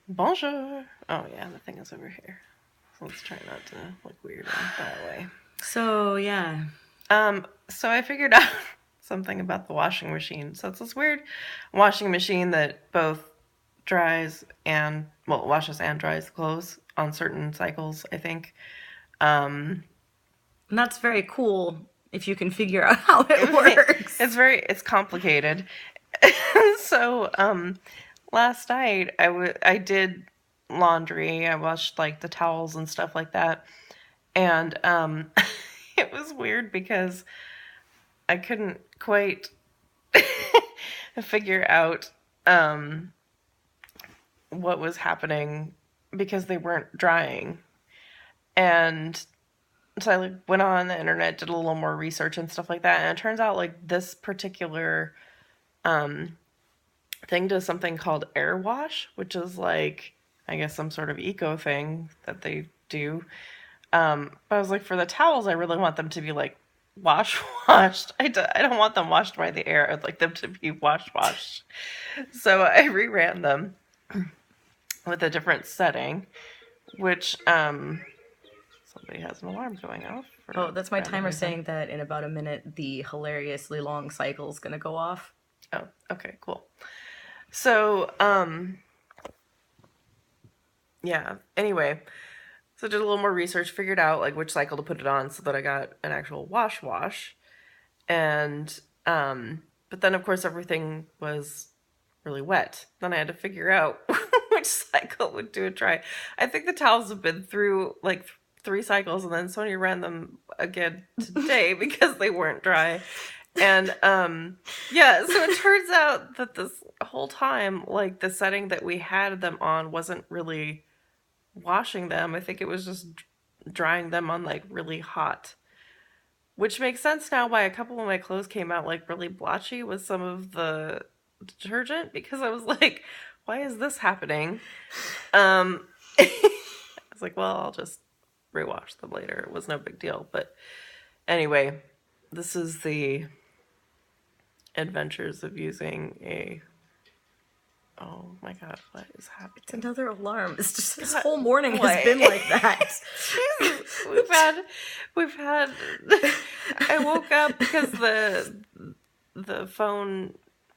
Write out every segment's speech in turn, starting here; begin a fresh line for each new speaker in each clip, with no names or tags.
Bonjour. Oh yeah, the thing is over here. So let's try not to look weird and that way.
So, yeah.
So I figured out something about the washing machine. So it's this weird washing machine that both washes and dries clothes on certain cycles, I think. Um,
And that's very cool if you can figure out how it works.
it's complicated. So, last night I did laundry. I washed like the towels and stuff like that. And it was weird because I couldn't quite figure out what was happening because they weren't drying. And so I like went on the internet, did a little more research and stuff like that, and it turns out like this particular um thing does something called air wash, which is like I guess some sort of eco thing that they do. But I was like, for the towels, I really want them to be like washed. I don't want them washed by the air. I'd like them to be washed. So I reran them with a different setting, which somebody has an alarm going off.
Oh, that's my timer saying that in about a minute the hilariously long cycle's gonna go off.
Oh, okay, cool. So, yeah. Anyway, so I did a little more research, figured out like which cycle to put it on so that I got an actual wash. And but then of course everything was really wet. Then I had to figure out which cycle would do a dry. I think the towels have been through like 3 cycles, and then Sonia ran them again today because they weren't dry. And yeah, so it turns out that this whole time, like the setting that we had them on wasn't really washing them. I think it was just drying them on like really hot. Which makes sense now why a couple of my clothes came out like really blotchy with some of the detergent, because I was like, why is this happening? I was like, well, I'll just rewash them later. It was no big deal. But anyway, this is the adventures of using a oh my god, what is happening?
It's another alarm. It's just this whole morning has been like that.
we've had I woke up because the phone,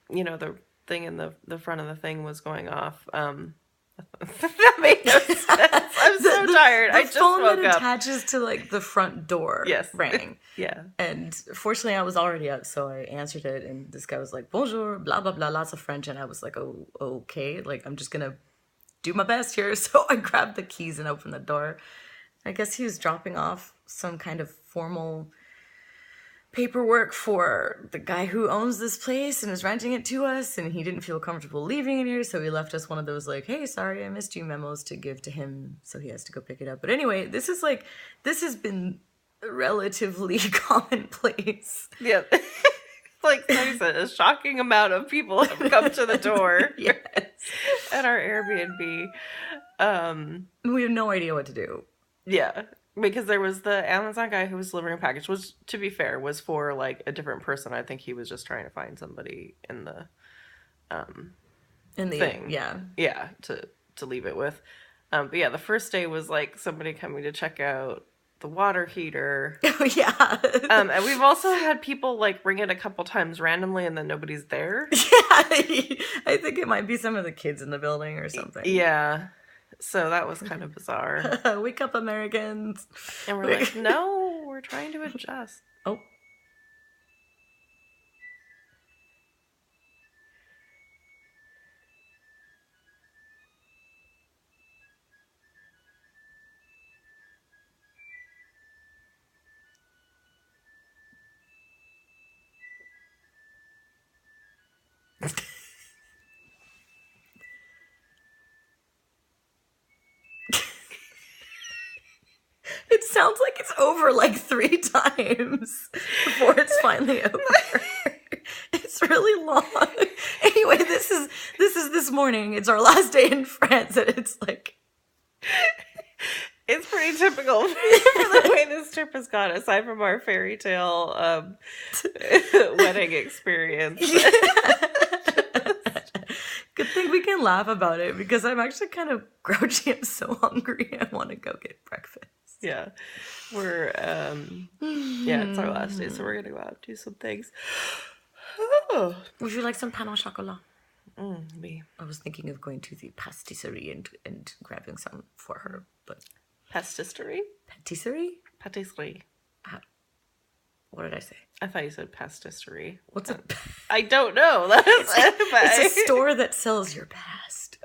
the thing in the front of the thing was going off. That made no sense. I'm so tired. I just woke up.
The phone that attaches to like the front door rang.
Yeah.
And fortunately I was already up, so I answered it, and this guy was like, bonjour, blah, blah, blah, lots of French, and I was like, oh, okay, like, I'm just gonna do my best here. So I grabbed the keys and opened the door. I guess he was dropping off some kind of formal paperwork for the guy who owns this place and is renting it to us, and he didn't feel comfortable leaving it here, so he left us one of those like, hey, sorry, I missed you memos to give to him, so he has to go pick it up. But anyway, this has been relatively commonplace.
Yeah. Like I said, a shocking amount of people have come to the door
yes.
at our Airbnb.
We have no idea what to do.
Yeah. Because there was the Amazon guy who was delivering a package, which, to be fair, was for like a different person. I think he was just trying to find somebody in the thing. Yeah, to leave it with. But yeah, the first day was like somebody coming to check out the water heater.
Oh yeah.
And we've also had people like ring it a couple times randomly and then nobody's there.
Yeah, I think it might be some of the kids in the building or something.
Yeah. So that was kind of bizarre.
Wake up, Americans.
And we're like, no, we're trying to adjust.
Oh. It sounds like it's over like 3 times before it's finally over. It's really long. Anyway, this is this morning. It's our last day in France, and it's like
it's pretty typical for the way this trip has gone, aside from our fairy tale wedding experience.
Good thing we can laugh about it because I'm actually kind of grouchy. I'm so hungry. I want to go get breakfast.
Yeah. We're yeah, it's our last day, so we're gonna go out and do some things. Oh.
Would you like some pain au chocolat?
Me.
I was thinking of going to the pastisserie and grabbing some for her, but
Pastisserie?
patisserie?
Patisserie.
What did I say?
I thought you said pastisserie.
What's a?
I don't know. That is
It's a store that sells your past.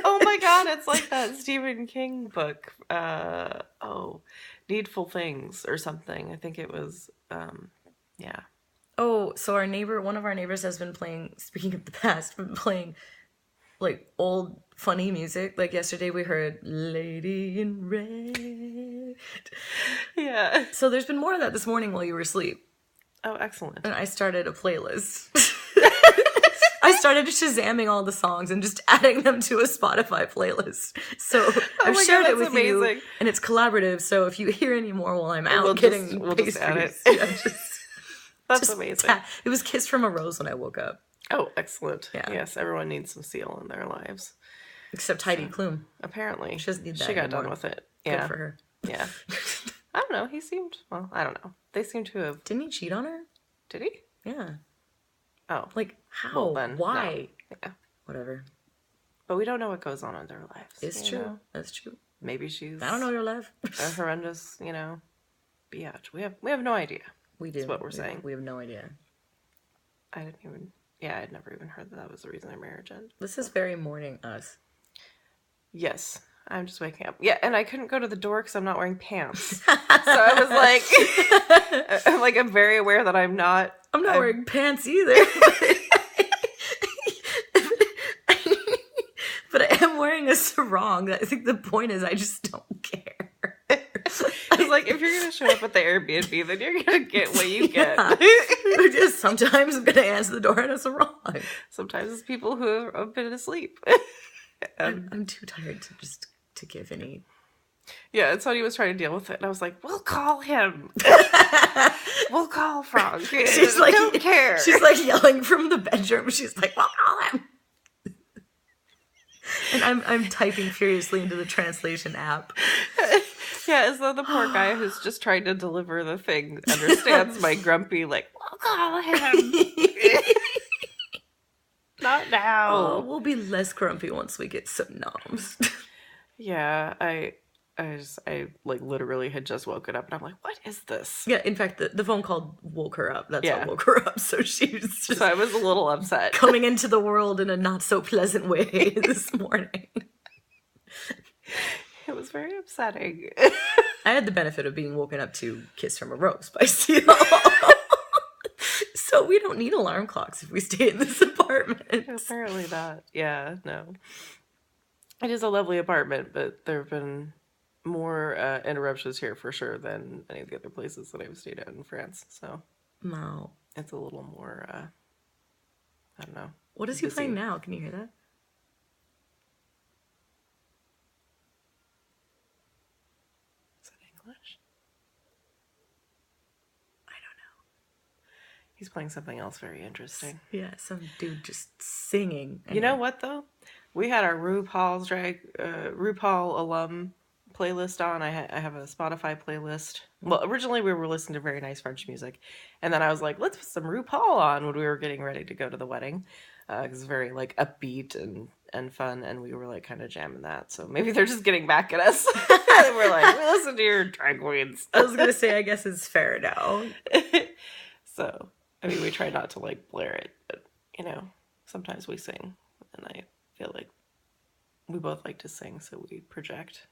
Oh my god, it's like that Stephen King book. Needful Things or something. I think it was yeah.
Oh, so one of our neighbors has been playing, speaking of the past, been playing like old funny music. Like yesterday we heard Lady in Red.
Yeah.
So there's been more of that this morning while you were asleep.
Oh, excellent.
And I started a playlist. I started shazamming all the songs and just adding them to a Spotify playlist. So I've shared it with you, and it's collaborative. So if you hear any more while I'm out
we'll just add it. That's amazing.
It was Kiss from a Rose when I woke up.
Oh, excellent.
Yeah.
Yes, everyone needs some Seal in their lives.
Except Heidi Klum.
Apparently.
She doesn't need that
She got
anymore.
done with it. Yeah.
Good for her.
Yeah. I don't know. He seemed, well, I don't know. They seem to have.
Didn't he cheat on her?
Did he?
Yeah.
Oh.
Like, how?
Well, then,
why?
No. Yeah.
Whatever.
But we don't know what goes on in their lives.
It's true.
Know?
That's true.
Maybe she's.
I don't know your life.
A horrendous, biatch. We have no idea.
We do.
That's what we're saying.
We have no idea.
I'd never even heard that was the reason their marriage ended.
This is very morning us.
Yes. I'm just waking up. Yeah, and I couldn't go to the door because I'm not wearing pants. So I was like, I'm very aware that I'm not
wearing pants either. But I am wearing a sarong. I think the point is I just don't care.
I was like, if you're going to show up at the Airbnb, then you're going to get what you get.
Just sometimes I'm going to answer the door in a sarong.
Sometimes it's people who have been asleep.
I'm too tired to give any.
Yeah, and Sonny was trying to deal with it, and I was like, we'll call him. We'll call Frank.
She's like,
don't care.
She's like yelling from the bedroom. She's like, we'll call him. And I'm typing furiously into the translation app.
Yeah, as though the poor guy who's just trying to deliver the thing understands my grumpy, like, we'll call him. Not now.
Oh, we'll be less grumpy once we get some noms.
Yeah, I like literally had just woken up and I'm like, what is this?
Yeah, in fact, the phone call woke her up. That's
Yeah.
what woke her up. So she was just
So I was a little upset.
coming into the world in a not so pleasant way this morning.
It was very upsetting.
I had the benefit of being woken up to Kiss from a Rose by Seal. So we don't need alarm clocks if we stay in this apartment.
Apparently not. Yeah, no. It is a lovely apartment, but there have been more interruptions here for sure than any of the other places that I've stayed at in France. So
No.
it's a little more, I don't know.
What is he
busy.
playing now? Can you hear that?
Is it English?
I don't know.
He's playing something else very interesting.
Yeah, some dude just singing.
You know what though? We had our RuPaul alum playlist on. I have a Spotify playlist. Well, originally we were listening to very nice French music, and then I was like, let's put some RuPaul on when we were getting ready to go to the wedding. It's very like upbeat and fun, and we were like kind of jamming that. So maybe they're just getting back at us. We're like, we listen to your drag queens.
I was gonna say, I guess it's fair now.
So I mean, we try not to like blare it, but sometimes we sing, and I feel like we both like to sing, so we project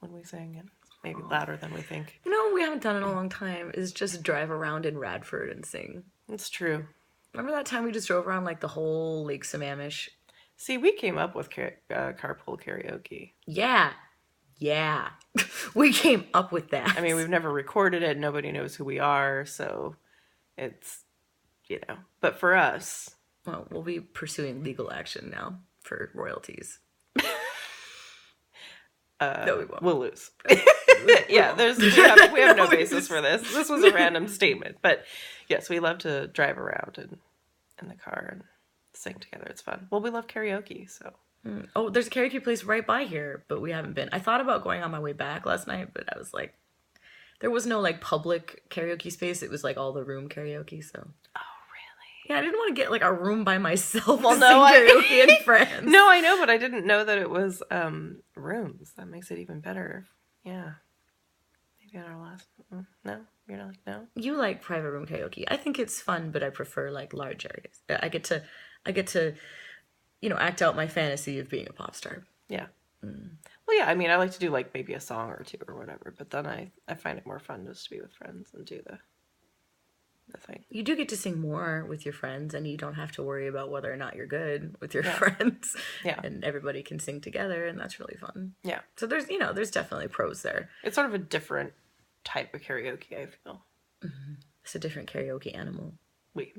when we sing, and maybe louder than we think.
You know what we haven't done in a long time is just drive around in Radford and sing.
It's true.
Remember that time we just drove around like the whole Lake Sammamish?
See, we came up with carpool karaoke.
Yeah. We came up with that.
I mean, we've never recorded it. Nobody knows who we are, so it's, But for us...
Well, we'll be pursuing legal action now for royalties. No, we won't.
We'll lose. Yeah, we have no basis for this. This was a random statement. But yes, we love to drive around in the car and sing together. It's fun. Well, we love karaoke, so.
Oh, there's a karaoke place right by here, but we haven't been. I thought about going on my way back last night, but I was like, there was no like public karaoke space. It was like all the room karaoke. So
Oh, really?
yeah, I didn't want to get like a room by myself
Well,
to
no,
sing karaoke in France.
No, I know, but I didn't know that it was rooms. That makes it even better. Yeah. Maybe on our last. No, you're not like no.
You like private room karaoke. I think it's fun, but I prefer like large areas. I get to, act out my fantasy of being a pop star.
Yeah. Well, yeah. I mean, I like to do like maybe a song or two or whatever, but then I find it more fun just to be with friends and do the thing.
You do get to sing more with your friends, and you don't have to worry about whether or not you're good with your
Yeah.
friends.
Yeah.
And everybody can sing together, and that's really fun.
Yeah.
So there's definitely pros there.
It's sort of a different type of karaoke, I feel.
It's a different karaoke animal.
Wait.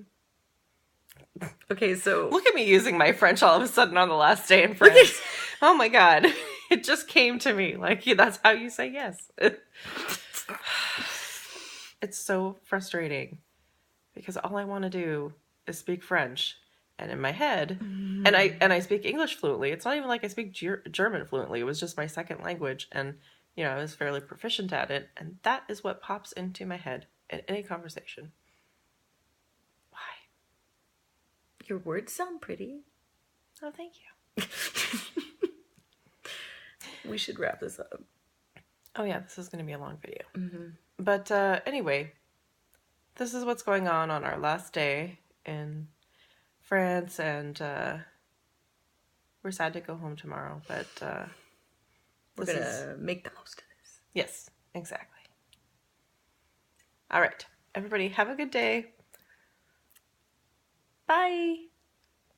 Okay, so
Look at me using my French all of a sudden on the last day in France. Oh my god. It just came to me. Like, that's how you say yes. It's so frustrating because all I want to do is speak French. And in my head, and I speak English fluently. It's not even like I speak German fluently. It was just my second language. And, I was fairly proficient at it. And that is what pops into my head in any conversation. Why?
your words sound pretty.
Oh, thank you.
We should wrap this up.
Oh yeah, this is going to be a long video. But anyway, this is what's going on our last day in France, and we're sad to go home tomorrow, but
We're gonna make the most of this.
Yes, exactly. All right, everybody, have a good day. Bye.